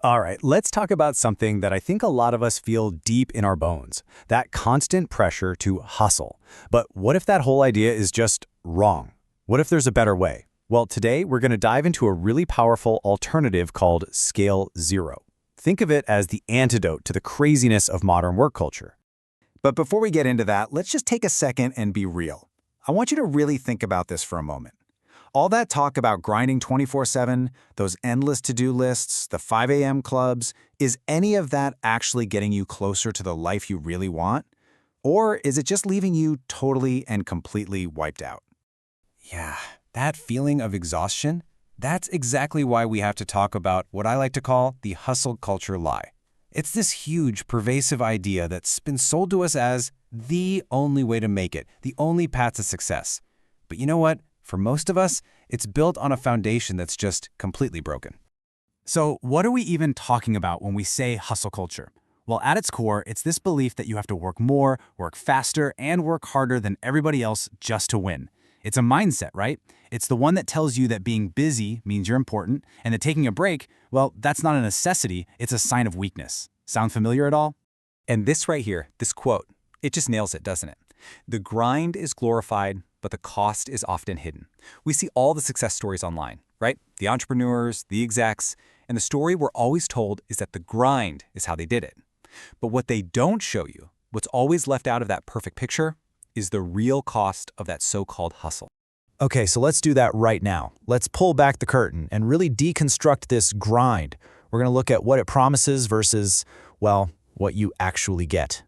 All right, let's talk about something that I think a lot of us feel deep in our bones, that constant pressure to hustle. But what if that whole idea is just wrong? What if there's a better way? Well, today we're going to dive into a really powerful alternative called Scale Zero. Think of it as the antidote to the craziness of modern work culture. But before we get into that, let's just take a second and be real. I want you to really think about this for a moment. All that talk about grinding 24/7, those endless to-do lists, the 5 a.m. clubs, is any of that actually getting you closer to the life you really want? Or is it just leaving you totally and completely wiped out? Yeah, that feeling of exhaustion, that's exactly why we have to talk about what I like to call the hustle culture lie. It's this huge, pervasive idea that's been sold to us as the only way to make it, the only path to success. But you know what? For most of us, it's built on a foundation that's just completely broken. So what are we even talking about when we say hustle culture? Well, at its core, it's this belief that you have to work more, work faster, and work harder than everybody else just to win. It's a mindset, right? It's the one that tells you that being busy means you're important, and that taking a break, well, that's not a necessity, it's a sign of weakness. Sound familiar at all? And this right here, this quote, it just nails it, doesn't it? The grind is glorified, but the cost is often hidden. We see all the success stories online, right? The entrepreneurs, the execs, and the story we're always told is that the grind is how they did it. But what they don't show you, what's always left out of that perfect picture, is the real cost of that so-called hustle. Okay, so let's do that right now. Let's pull back the curtain and really deconstruct this grind. We're going to look at what it promises versus, well, what you actually get.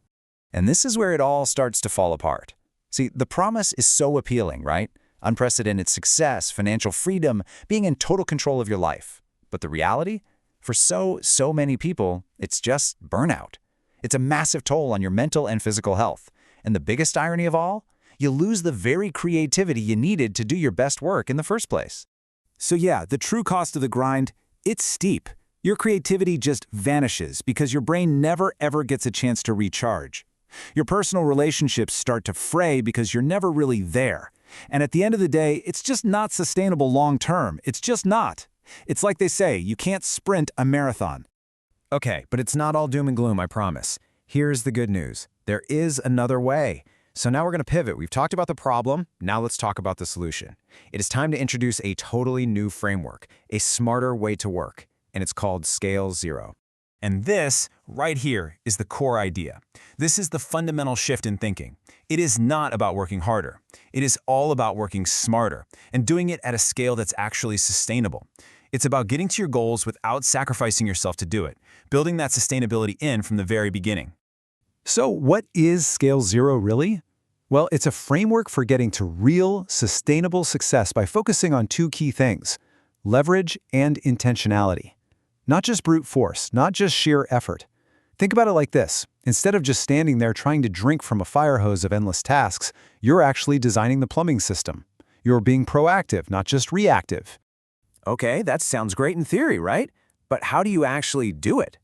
And this is where it all starts to fall apart. See, the promise is so appealing, right? Unprecedented success, financial freedom, being in total control of your life. But the reality? For so many people, it's just burnout. It's a massive toll on your mental and physical health. And the biggest irony of all? You lose the very creativity you needed to do your best work in the first place. So yeah, the true cost of the grind, it's steep. Your creativity just vanishes because your brain never ever gets a chance to recharge. Your personal relationships start to fray because you're never really there. And at the end of the day, it's just not sustainable long term. It's just not. It's like they say, you can't sprint a marathon. Okay, but it's not all doom and gloom, I promise. Here's the good news. There is another way. So now we're going to pivot. We've talked about the problem. Now let's talk about the solution. It is time to introduce a totally new framework, a smarter way to work, and it's called Scale Zero. And this, right here, is the core idea. This is the fundamental shift in thinking. It is not about working harder. It is all about working smarter and doing it at a scale that's actually sustainable. It's about getting to your goals without sacrificing yourself to do it, building that sustainability in from the very beginning. So what is Scale Zero really? Well, it's a framework for getting to real, sustainable success by focusing on two key things: leverage and intentionality. Not just brute force, not just sheer effort. Think about it like this. Instead of just standing there trying to drink from a fire hose of endless tasks, you're actually designing the plumbing system. You're being proactive, not just reactive. Okay, that sounds great in theory, right? But how do you actually do it?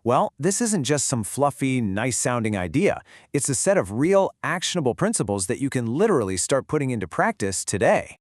Well, this isn't just some fluffy, nice-sounding idea. It's a set of real, actionable principles that you can literally start putting into practice today.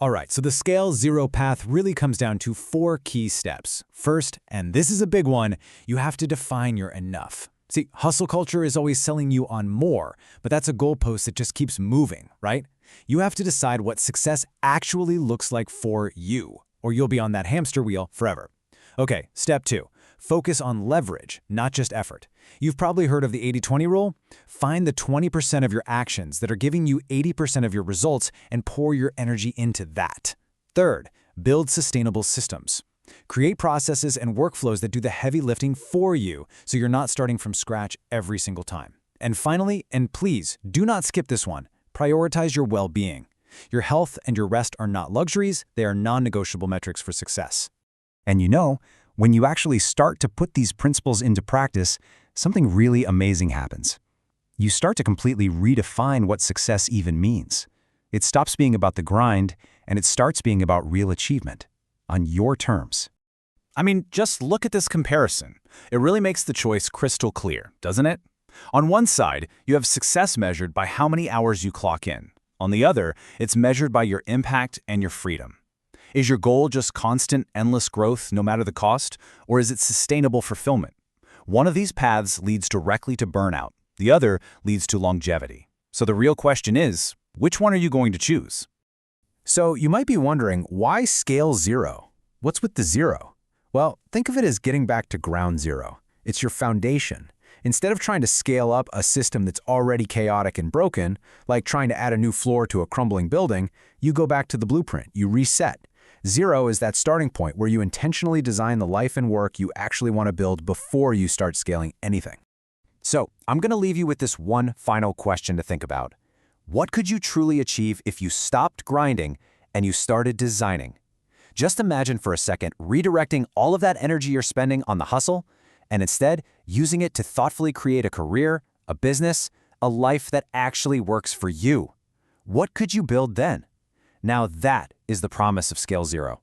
All right, so the Scale Zero path really comes down to 4 key steps. First, and this is a big one, you have to define your enough. See, hustle culture is always selling you on more, but that's a goalpost that just keeps moving, right? You have to decide what success actually looks like for you, or you'll be on that hamster wheel forever. Okay, step 2. Focus on leverage, not just effort. You've probably heard of the 80-20 rule. Find the 20% of your actions that are giving you 80% of your results and pour your energy into that. Third, build sustainable systems. Create processes and workflows that do the heavy lifting for you so you're not starting from scratch every single time. And finally, and please, do not skip this one, prioritize your well-being. Your health and your rest are not luxuries, they are non-negotiable metrics for success. And you know, when you actually start to put these principles into practice, something really amazing happens. You start to completely redefine what success even means. It stops being about the grind, and it starts being about real achievement, on your terms. I mean, just look at this comparison. It really makes the choice crystal clear, doesn't it? On one side, you have success measured by how many hours you clock in. On the other, it's measured by your impact and your freedom. Is your goal just constant, endless growth no matter the cost, or is it sustainable fulfillment? One of these paths leads directly to burnout. The other leads to longevity. So the real question is, which one are you going to choose? So you might be wondering, why scale zero? What's with the zero? Well, think of it as getting back to ground zero. It's your foundation. Instead of trying to scale up a system that's already chaotic and broken, like trying to add a new floor to a crumbling building, you go back to the blueprint, you reset. Zero is that starting point where you intentionally design the life and work you actually want to build before you start scaling anything. So, I'm going to leave you with this one final question to think about. What could you truly achieve if you stopped grinding and you started designing? Just imagine for a second redirecting all of that energy you're spending on the hustle and instead using it to thoughtfully create a career, a business, a life that actually works for you. What could you build then? Now that is the promise of Scale Zero.